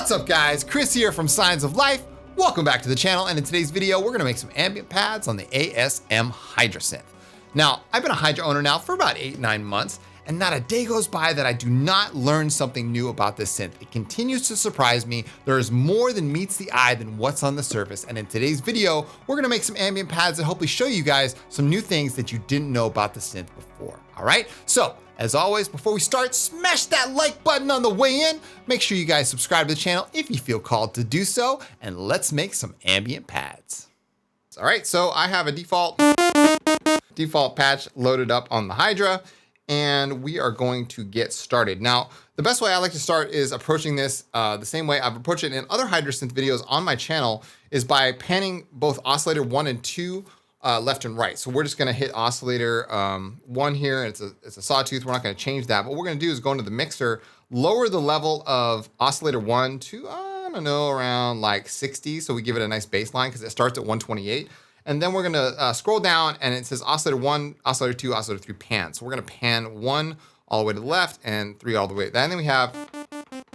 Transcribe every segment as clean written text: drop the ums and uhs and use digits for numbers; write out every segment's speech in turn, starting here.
What's up guys, Chris here from Signs of Life. Welcome back to the channel, and in today's video, we're gonna make some ambient pads on the ASM Hydrasynth. Now, I've been a Hydra owner now for about 8-9 months, and not a day goes by that I do not learn something new about this synth. It continues to surprise me. There is more than meets the eye than what's on the surface, and in today's video, we're gonna make some ambient pads and hopefully show you guys some new things that you didn't know about the synth before, all right? So, as always, before we start, smash that like button on the way in. Make sure you guys subscribe to the channel if you feel called to do so, and let's make some ambient pads. All right, so I have a default patch loaded up on the Hydra, and we are going to get started. Now, the best way I like to start is approaching this the same way I've approached it in other Hydrasynth videos on my channel, is by panning both oscillator 1 and 2 left and right. So we're just gonna hit oscillator 1 here. It's a sawtooth. We're not gonna change that. But what we're gonna do is go into the mixer, lower the level of oscillator 1 to, I don't know, around like 60. So we give it a nice baseline because it starts at 128. And then we're gonna scroll down and it says oscillator 1, oscillator 2, oscillator 3 pan. So we're gonna pan 1 all the way to the left and 3 all the way. And then we have,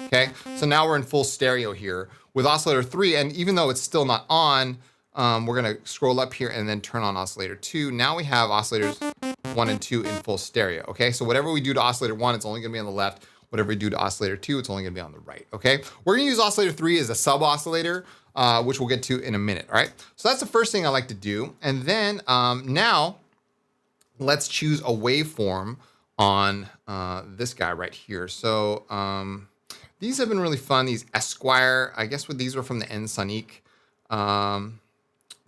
okay, so now we're in full stereo here with oscillator 3. And even though it's still not on, we're gonna scroll up here and then turn on oscillator 2. Now we have oscillators 1 and 2 in full stereo, okay? So whatever we do to oscillator 1, it's only gonna be on the left. Whatever we do to oscillator 2, it's only gonna be on the right, okay? We're gonna use oscillator 3 as a sub oscillator, which we'll get to in a minute, all right? So that's the first thing I like to do. And then now let's choose a waveform on this guy right here. So these have been really fun, these Esquire. I guess these were from the Ensoniq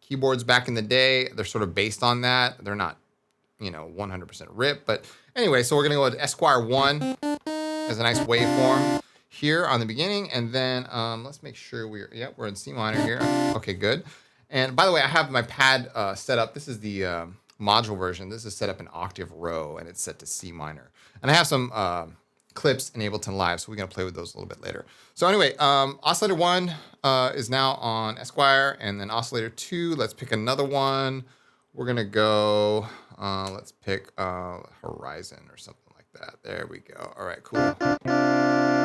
keyboards back in the day. They're sort of based on that. They're not, 100% rip, but anyway, so we're gonna go with Esquire 1 as a nice waveform here on the beginning. And then let's make sure we're in C minor here. Okay, good. And by the way, I have my pad set up. This is the module version. This is set up in octave row and it's set to C minor. And I have some clips in Ableton Live, so we're gonna play with those a little bit later. So anyway, oscillator 1 is now on Esquire, and then oscillator 2, let's pick another one. We're gonna go, let's pick Horizon or something like that. There we go. All right, cool.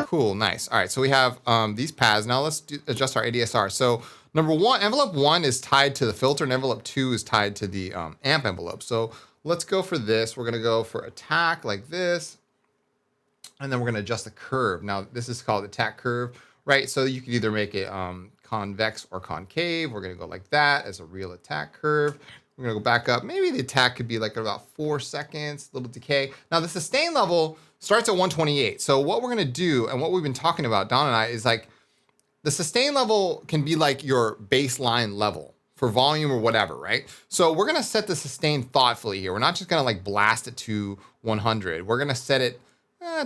Cool, nice. All right, so we have these pads. Now let's adjust our ADSR. So envelope 1 is tied to the filter, and envelope 2 is tied to the amp envelope. So let's go for this. We're gonna go for attack like this. And then we're gonna adjust the curve. Now this is called attack curve, right? So you can either make it convex or concave. We're gonna go like that as a real attack curve. We're gonna go back up. Maybe the attack could be like about 4 seconds, a little decay. Now the sustain level starts at 128. So what we're gonna do, and what we've been talking about, Don and I, is like the sustain level can be like your baseline level for volume or whatever, right? So we're gonna set the sustain thoughtfully here. We're not just gonna like blast it to 100. We're gonna set it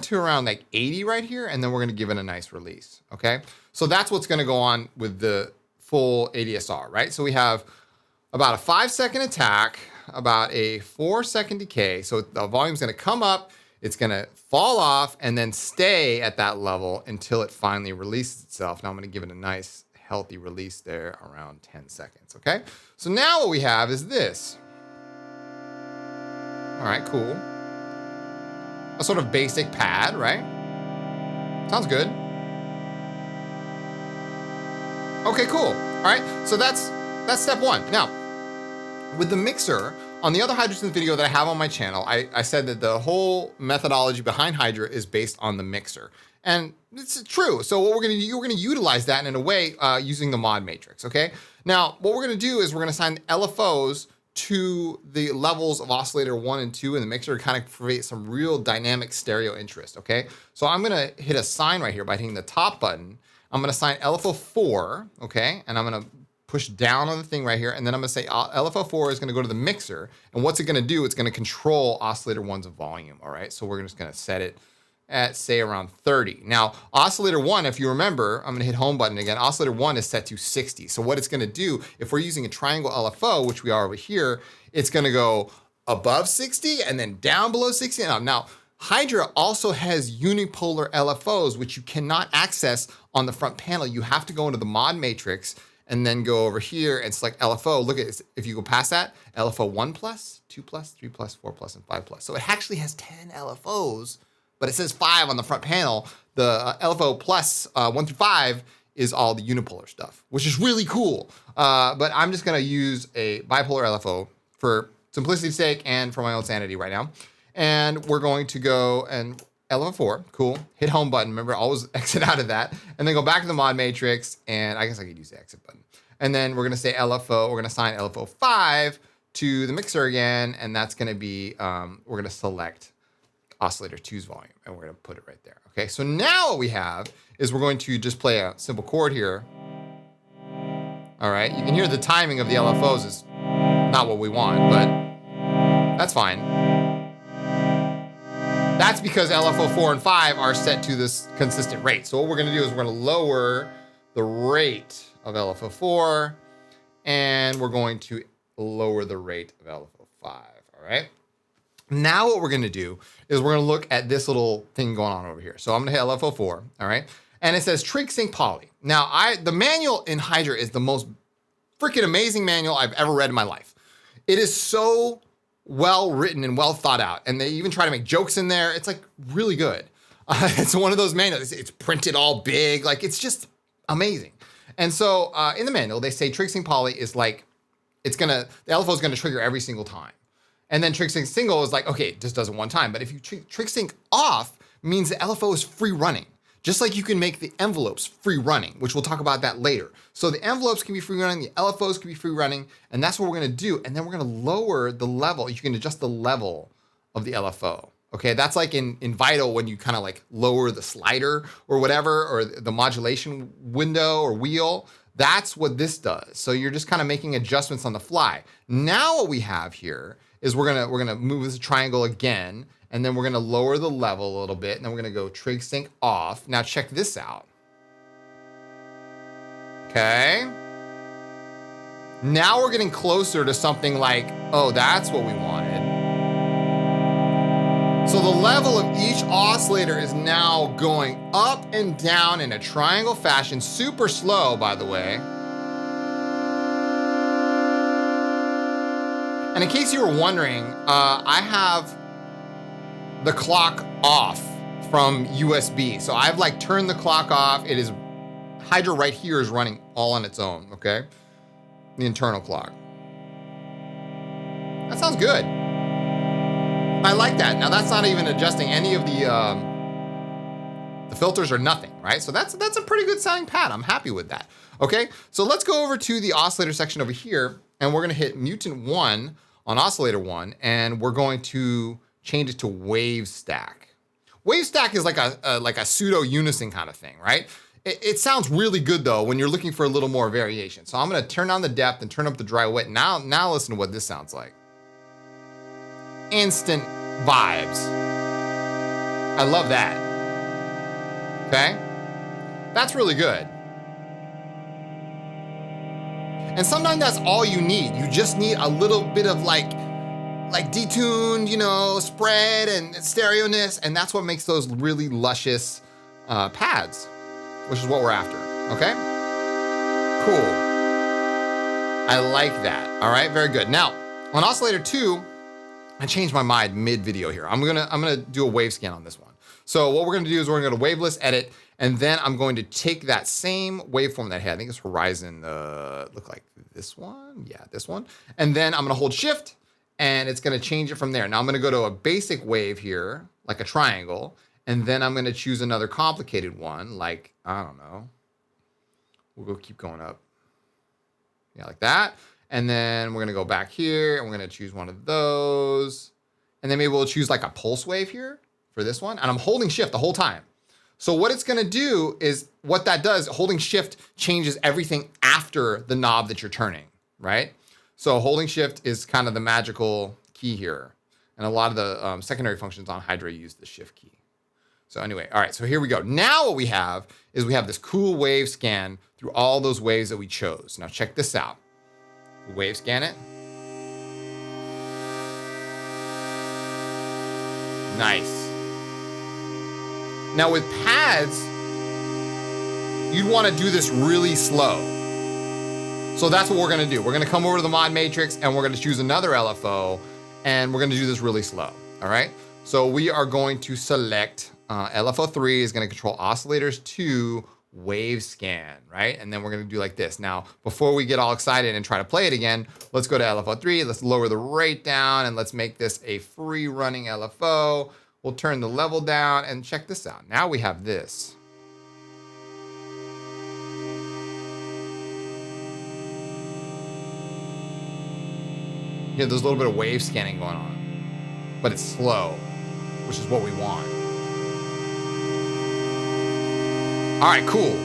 to around like 80 right here, and then we're gonna give it a nice release, okay? So that's what's gonna go on with the full ADSR, right? So we have about a 5-second attack, about a 4-second decay. So the volume's gonna come up, it's gonna fall off, and then stay at that level until it finally releases itself. Now I'm gonna give it a nice, healthy release there around 10 seconds, okay? So now what we have is this. All right, cool. A sort of basic pad, right? Sounds good. Okay, cool. All right, so that's step 1. Now, with the mixer, on the other Hydrasynth video that I have on my channel, I said that the whole methodology behind Hydra is based on the mixer. And it's true. So what we're gonna do, we're gonna utilize that in a way using the mod matrix, okay? Now, what we're gonna do is we're gonna assign LFOs to the levels of oscillator 1 and 2 in the mixer to kind of create some real dynamic stereo interest, okay? So I'm gonna hit assign right here by hitting the top button. I'm gonna assign LFO 4, okay? And I'm gonna push down on the thing right here, and then I'm gonna say LFO 4 is gonna go to the mixer, and what's it gonna do? It's gonna control oscillator 1's volume, all right? So we're just gonna set it at, say, around 30. Now, oscillator 1, if you remember, I'm gonna hit home button again, oscillator 1 is set to 60. So what it's gonna do, if we're using a triangle LFO, which we are over here, it's gonna go above 60 and then down below 60. Now, Hydra also has unipolar LFOs, which you cannot access on the front panel. You have to go into the mod matrix and then go over here and select LFO. Look at this. If you go past that, LFO 1+, 2+, 3+, 4+, and 5+. So it actually has 10 LFOs but it says 5 on the front panel. The LFO plus 1 through 5 is all the unipolar stuff, which is really cool. But I'm just gonna use a bipolar LFO for simplicity's sake and for my own sanity right now. And we're going to go and LFO4, cool. Hit home button, remember, always exit out of that. And then go back to the mod matrix, and I guess I could use the exit button. And then we're gonna say LFO, we're gonna assign LFO5 to the mixer again, and that's gonna be, we're gonna select oscillator 2's volume, and we're gonna put it right there. Okay, so now what we have is we're going to just play a simple chord here. All right, you can hear the timing of the LFOs is not what we want, but that's fine. That's because LFO 4 and 5 are set to this consistent rate. So what we're gonna do is we're gonna lower the rate of LFO 4, and we're going to lower the rate of LFO 5, all right? Now what we're gonna do is we're gonna look at this little thing going on over here. So I'm gonna hit LFO 4, all right? And it says trig sync poly. Now the manual in Hydra is the most freaking amazing manual I've ever read in my life. It is so well written and well thought out. And they even try to make jokes in there. It's like really good. It's one of those manuals, it's printed all big. Like it's just amazing. And so in the manual, they say trig sync poly is like, the LFO is gonna trigger every single time. And then trig sync single is like, okay, it just does it one time. But if you trig sync off, means the LFO is free running. Just like you can make the envelopes free running, which we'll talk about that later. So the envelopes can be free running, the LFOs can be free running, and that's what we're gonna do. And then we're gonna lower the level. You can adjust the level of the LFO. Okay, that's like in Vital when you kind of like lower the slider or whatever, or the modulation window or wheel. That's what this does. So you're just kind of making adjustments on the fly. Now what we have here is we're gonna move this triangle again, and then we're gonna lower the level a little bit, and then we're gonna go trig sync off. Now check this out. Okay. Now we're getting closer to something like, oh, that's what we wanted. So the level of each oscillator is now going up and down in a triangle fashion, super slow, by the way. And in case you were wondering, I have the clock off from USB. So I've like turned the clock off. It is, Hydra right here is running all on its own, okay? The internal clock. That sounds good. I like that. Now that's not even adjusting any of the filters or nothing, right? So that's a pretty good sounding pad. I'm happy with that. Okay, so let's go over to the oscillator section over here, and we're gonna hit mutant 1 on oscillator 1, and we're going to change it to wave stack. Wave stack is like a pseudo unison kind of thing, right? It sounds really good though when you're looking for a little more variation. So I'm gonna turn on the depth and turn up the dry wet. Now listen to what this sounds like. Instant vibes. I love that. Okay? That's really good. And sometimes that's all you need. You just need a little bit of like detuned, spread and stereo-ness, and that's what makes those really luscious pads, which is what we're after, okay? Cool. I like that, all right, very good. Now, on oscillator 2, I changed my mind mid-video here. I'm gonna do a wave scan on this one. So what we're gonna do is we're gonna go to waveless, edit, and then I'm going to take that same waveform that I had, I think it's Horizon, look like this one, yeah, this one. And then I'm gonna hold shift, and it's gonna change it from there. Now I'm gonna go to a basic wave here, like a triangle, and then I'm gonna choose another complicated one, like, I don't know. We'll go keep going up. Yeah, like that. And then we're gonna go back here, and we're gonna choose one of those. And then maybe we'll choose like a pulse wave here for this one. And I'm holding shift the whole time. So what it's gonna do is, what that does, holding shift changes everything after the knob that you're turning, right? So holding shift is kind of the magical key here. And a lot of the secondary functions on Hydra use the shift key. So anyway, all right, so here we go. Now what we have is we have this cool wave scan through all those waves that we chose. Now check this out. Wave scan it. Nice. Now with pads, you'd want to do this really slow. So that's what we're gonna do. We're gonna come over to the mod matrix, and we're gonna choose another LFO, and we're gonna do this really slow, all right? So we are going to select LFO3 is going to control oscillators 2 wave scan, right? And then we're going to do like this. Now, before we get all excited and try to play it again, let's go to LFO3. Let's lower the rate down and let's make this a free running LFO. We'll turn the level down and check this out. Now we have this. Yeah, there's a little bit of wave scanning going on, but it's slow, which is what we want. All right, cool.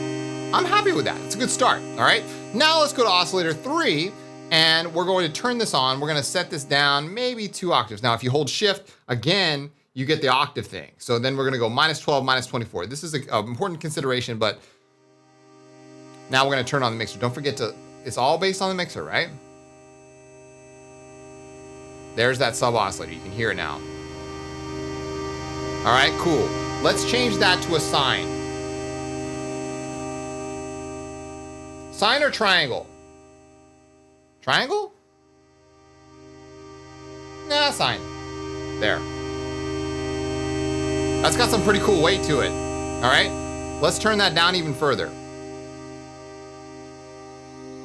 I'm happy with that. It's a good start, all right? Now let's go to oscillator 3, and we're going to turn this on. We're gonna set this down maybe 2 octaves. Now, if you hold shift, again, you get the octave thing. So then we're gonna go -12, -24. This is an important consideration, but now we're gonna turn on the mixer. Don't forget to, it's all based on the mixer, right? There's that sub oscillator, you can hear it now. All right, cool. Let's change that to a sine. Sine or triangle? Triangle? Nah, sine. There. That's got some pretty cool weight to it. All right, let's turn that down even further.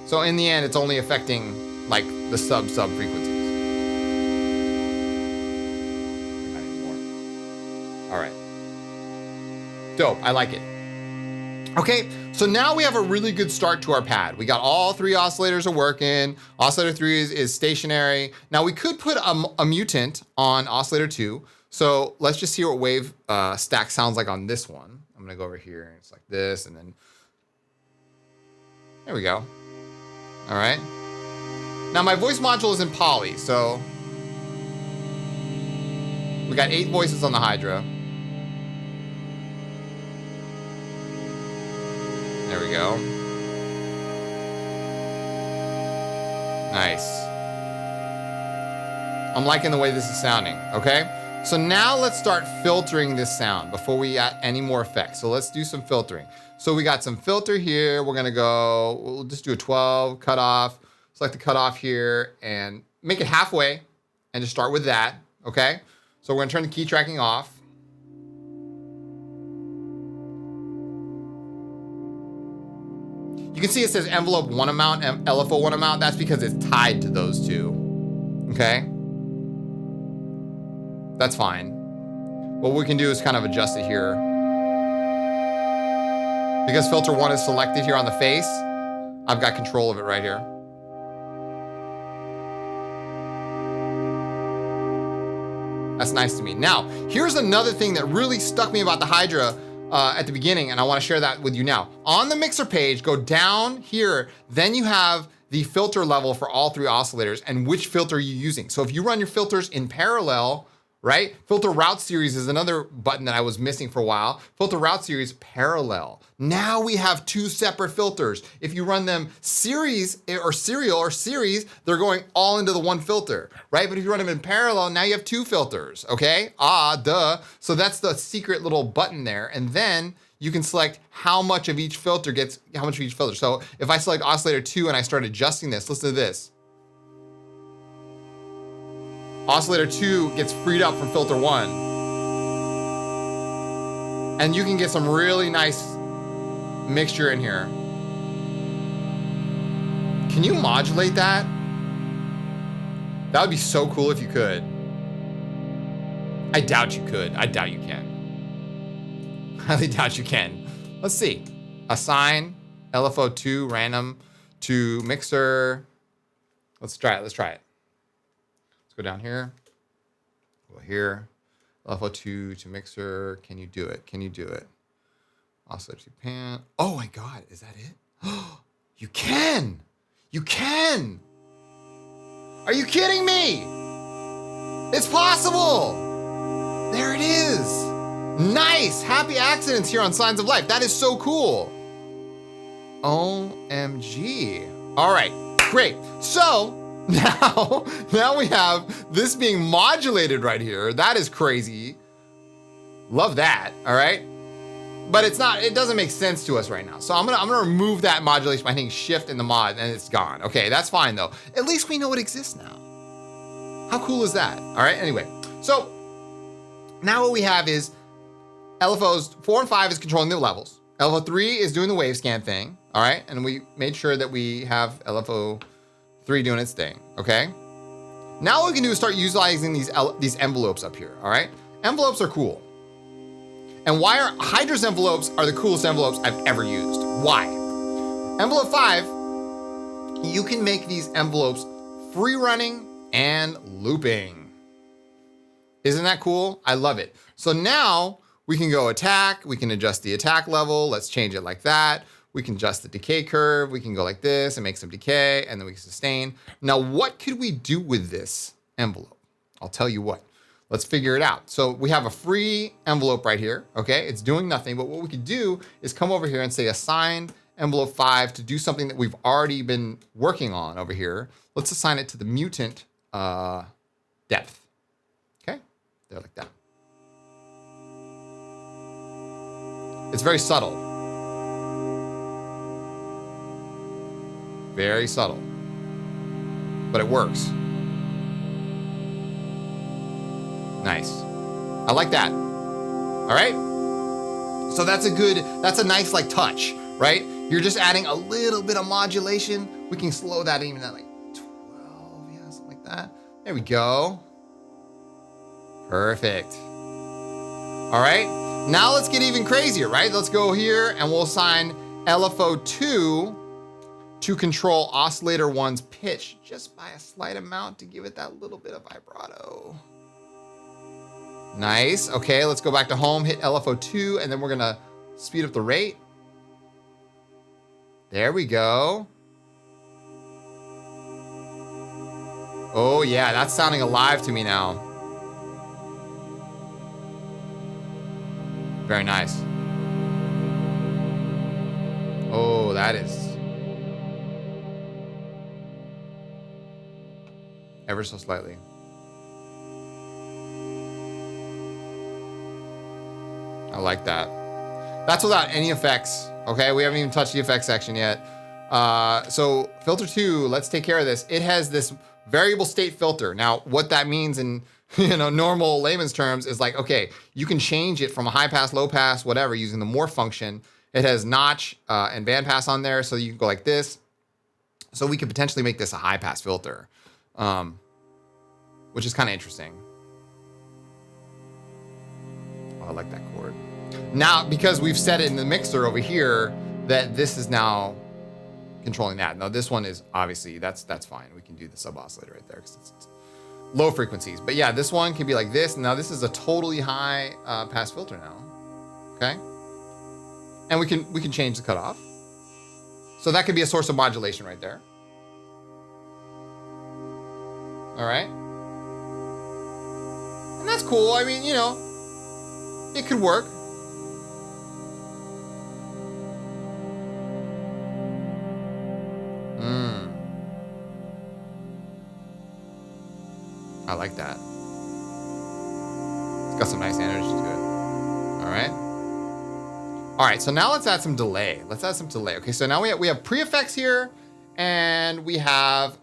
So in the end, it's only affecting like the sub frequencies. All right. Dope, I like it. Okay, so now we have a really good start to our pad. We got all 3 oscillators are working. Oscillator 3 is stationary. Now we could put a mutant on oscillator 2. So let's just hear what wave stack sounds like on this one. I'm gonna go over here and it's like this and then, there we go. All right. Now my voice module is in poly, so we got 8 voices on the Hydra. There we go. Nice. I'm liking the way this is sounding, okay? So now let's start filtering this sound before we add any more effects. So let's do some filtering. So we got some filter here. We're gonna go, we'll just do a 12 cutoff. Select the cutoff here and make it halfway and just start with that, okay? So we're gonna turn the key tracking off. You can see it says envelope 1 amount, LFO 1 amount. That's because it's tied to those 2, okay? That's fine. What we can do is kind of adjust it here. Because filter 1 is selected here on the face, I've got control of it right here. That's nice to me. Now, here's another thing that really stuck me about the Hydra at the beginning, and I want to share that with you now. On the mixer page, go down here, then you have the filter level for all 3 oscillators and which filter you're using. So if you run your filters in parallel, right? Filter route series is another button that I was missing for a while. Filter route series parallel. Now we have 2 separate filters. If you run them series or serial or series, they're going all into the 1 filter, right? But if you run them in parallel, now you have 2 filters, okay? Duh. So that's the secret little button there. And then you can select how much of each filter gets, how much of each filter. So if I select oscillator 2 and I start adjusting this, listen to this. Oscillator 2 gets freed up from filter 1. And you can get some really nice mixture in here. Can you modulate that? That would be so cool if you could. I doubt you could. I doubt you can. Highly doubt you can. Let's see. Assign LFO 2 random to mixer. Let's try it. Let's try it. Go down here, go here, LFO2 to mixer. Can you do it? Can you do it? Oscillator to pan. Oh my God, is that it? You can! You can! Are you kidding me? It's possible! There it is! Nice! Happy accidents here on Signs of Life. That is so cool. OMG. All right, great. So, Now we have this being modulated right here. That is crazy. Love that, all right? But it's not, it doesn't make sense to us right now. So I'm gonna remove that modulation by hitting shift in the mod and it's gone. Okay, that's fine though. At least we know it exists now. How cool is that? All right, anyway. So Now what we have is LFOs 4 and 5 is controlling the levels. LFO 3 is doing the wave scan thing, all right? And we made sure that we have LFO 3 doing its thing, okay? Now what we can do is start utilizing these envelopes up here, all right? Envelopes are cool. And why are Hydra's envelopes are the coolest envelopes I've ever used? Why? Envelope 5, you can make these envelopes free running and looping. Isn't that cool? I love it. So now we can go attack, we can adjust the attack level, let's change it like that. We can adjust the decay curve, we can go like this and make some decay, and then we can sustain. Now, what could we do with this envelope? I'll tell you what. Let's figure it out. So we have a free envelope right here, okay? It's doing nothing, but what we could do is come over here and say assign envelope 5 to do something that we've already been working on over here. Let's assign it to the mutant depth, okay? There, like that. It's very subtle. Very subtle, but it works. Nice. I like that. All right. So that's a nice like touch, right? You're just adding a little bit of modulation. We can slow that even at like 12, yeah, something like that. There we go. Perfect. All right. Now let's get even crazier, right? Let's go here and we'll assign LFO 2 to control oscillator 1's pitch just by a slight amount to give it that little bit of vibrato. Nice. Okay, let's go back to home, hit LFO 2, and then we're gonna speed up the rate. There we go. Oh yeah, that's sounding alive to me now. Very nice. Oh, that is ever so slightly. I like that. That's without any effects, okay? We haven't even touched the effects section yet. So filter 2, let's take care of this. It has this variable state filter. Now, what that means in normal layman's terms is like, okay, you can change it from a high pass, low pass, whatever, using the morph function. It has notch and band pass on there, so you can go like this. So we could potentially make this a high pass filter, which is kind of interesting. Oh, I like that chord. Now, because we've set it in the mixer over here, that this is now controlling that. Now, this one is obviously, that's fine. We can do the sub oscillator right there because it's low frequencies. But yeah, this one can be like this. Now, this is a totally high pass filter now, okay? And we can change the cutoff. So that could be a source of modulation right there. All right. And that's cool. I mean, it could work. I like that. It's got some nice energy to it. All right. All right, so now let's add some delay. Okay, so now we have pre-effects here and we have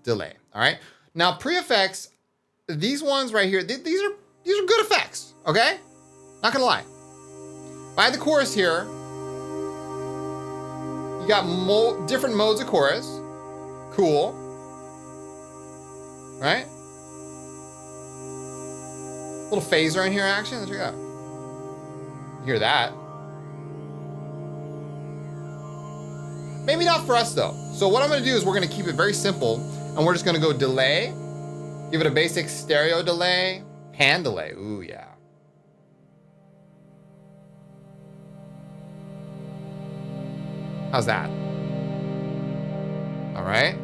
delay. All right. Now pre-effects, these ones right here, these are good effects, okay? Not gonna lie. By the chorus here, you got different modes of chorus. Cool. Right? Little phaser in here action. Let's check it out. You hear that? Maybe not for us though. So what I'm gonna do is we're gonna keep it very simple and we're just gonna go delay, give it a basic stereo delay, pan delay. Ooh, yeah. How's that? All right.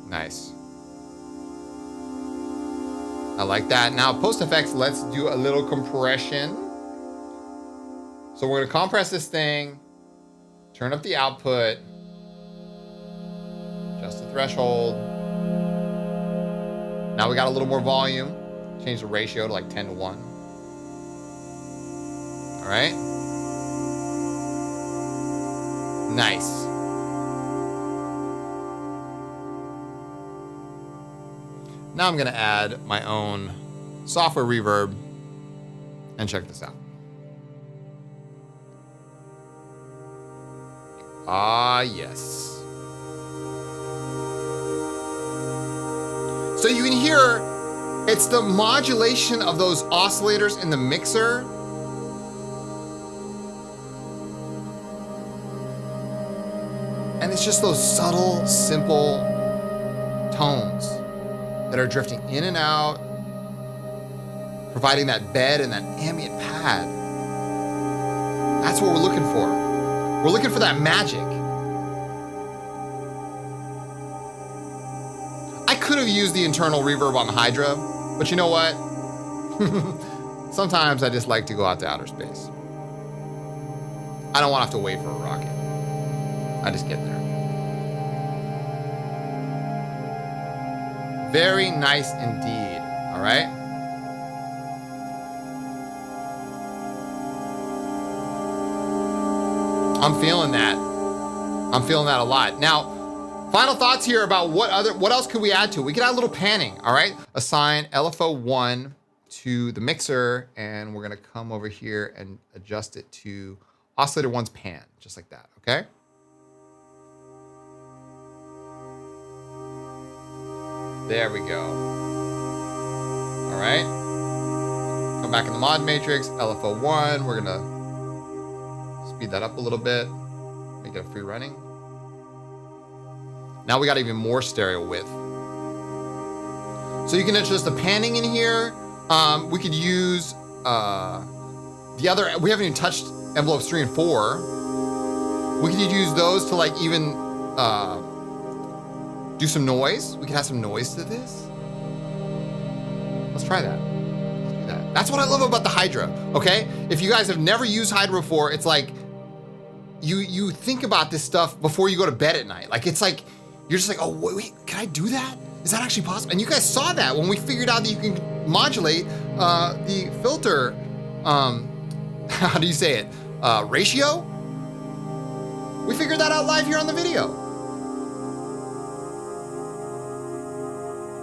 Nice. I like that. Now post effects, let's do a little compression. So we're gonna compress this thing, turn up the output, adjust the threshold. Now we got a little more volume, change the ratio to like 10 to 1. All right. Nice. Now I'm gonna add my own software reverb and check this out. Ah, yes. So you can hear it's the modulation of those oscillators in the mixer. And it's just those subtle, simple tones that are drifting in and out, providing that bed and that ambient pad. That's what we're looking for. We're looking for that magic. I could have used the internal reverb on the Hydra, but you know what? Sometimes I just like to go out to outer space. I don't want to have to wait for a rocket. I just get there. Very nice indeed, all right? I'm feeling that. I'm feeling that a lot. Now, final thoughts here about what else could we add to it? We could add a little panning, all right? Assign LFO1 to the mixer, and we're gonna come over here and adjust it to oscillator 1's pan, just like that, okay? There we go. All right. Come back in the mod matrix, LFO1. We're gonna speed that up a little bit, make it a free running. Now we got even more stereo width. So you can adjust the panning in here. We could use the other, we haven't even touched envelopes 3 and 4. We could use those to like even do some noise. We could add some noise to this. Let's try that. Let's do that. That's what I love about the Hydra, okay? If you guys have never used Hydra before, it's like, you think about this stuff before you go to bed at night. Like, it's like, you're just like, oh, wait, can I do that? Is that actually possible? And you guys saw that when we figured out that you can modulate the filter, how do you say it? Ratio? We figured that out live here on the video.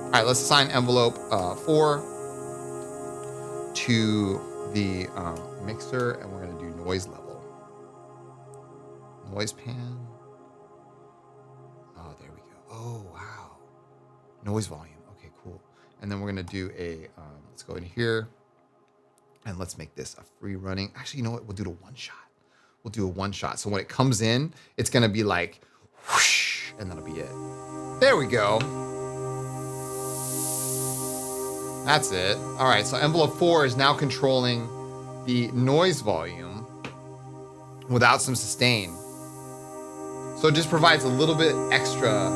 All right, let's assign envelope 4 to the mixer, and we're gonna do noise level. Noise pan. Oh, there we go. Oh, wow. Noise volume, okay, cool. And then we're gonna do a, let's go in here, and let's make this a free running. Actually, you know what? We'll do a one shot. We'll do a one shot. So when it comes in, it's gonna be like, whoosh, and that'll be it. There we go. That's it. All right, so envelope 4 is now controlling the noise volume without some sustain. So it just provides a little bit extra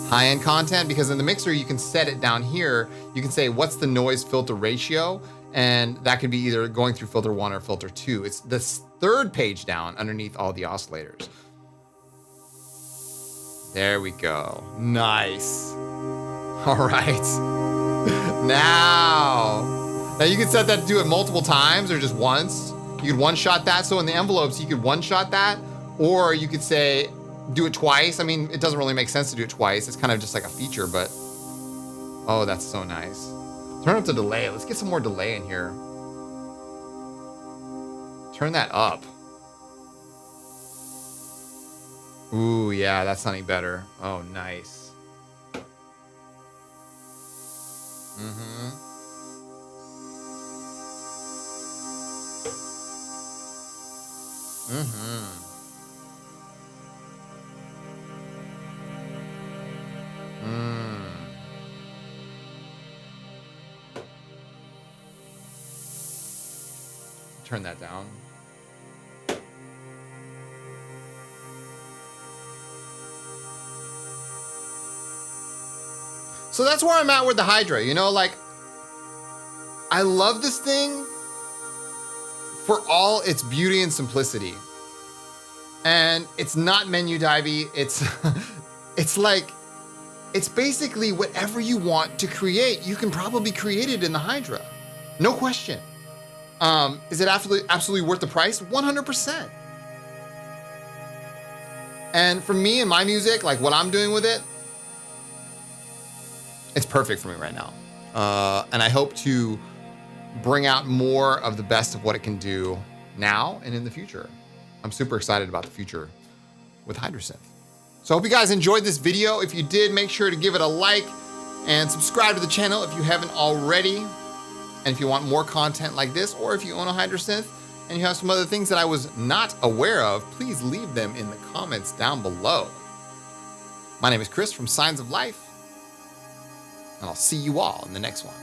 high-end content, because in the mixer, you can set it down here. You can say, what's the noise filter ratio? And that can be either going through filter 1 or filter 2. It's the third page down underneath all the oscillators. There we go. Nice. All right. Now you can set that to do it multiple times or just once. You could one-shot that. So in the envelopes, you could one-shot that, or you could say, do it twice. I mean, it doesn't really make sense to do it twice. It's kind of just like a feature, but oh, that's so nice. Turn up the delay. Let's get some more delay in here. Turn that up. Ooh, yeah, that's sounding better. Oh, nice. Mm-hmm. Mm-hmm. Turn that down. So that's where I'm at with the Hydra. You know, like, I love this thing for all its beauty and simplicity. And it's not menu divey. It's, it's like, it's basically whatever you want to create, you can probably create it in the Hydra. No question. Is it absolutely worth the price? 100%. And for me and my music, like what I'm doing with it, it's perfect for me right now. And I hope to bring out more of the best of what it can do now and in the future. I'm super excited about the future with Hydrasynth. So I hope you guys enjoyed this video. If you did, make sure to give it a like and subscribe to the channel if you haven't already. And if you want more content like this, or if you own a Hydrasynth and you have some other things that I was not aware of, please leave them in the comments down below. My name is Chris from Signs of Life, and I'll see you all in the next one.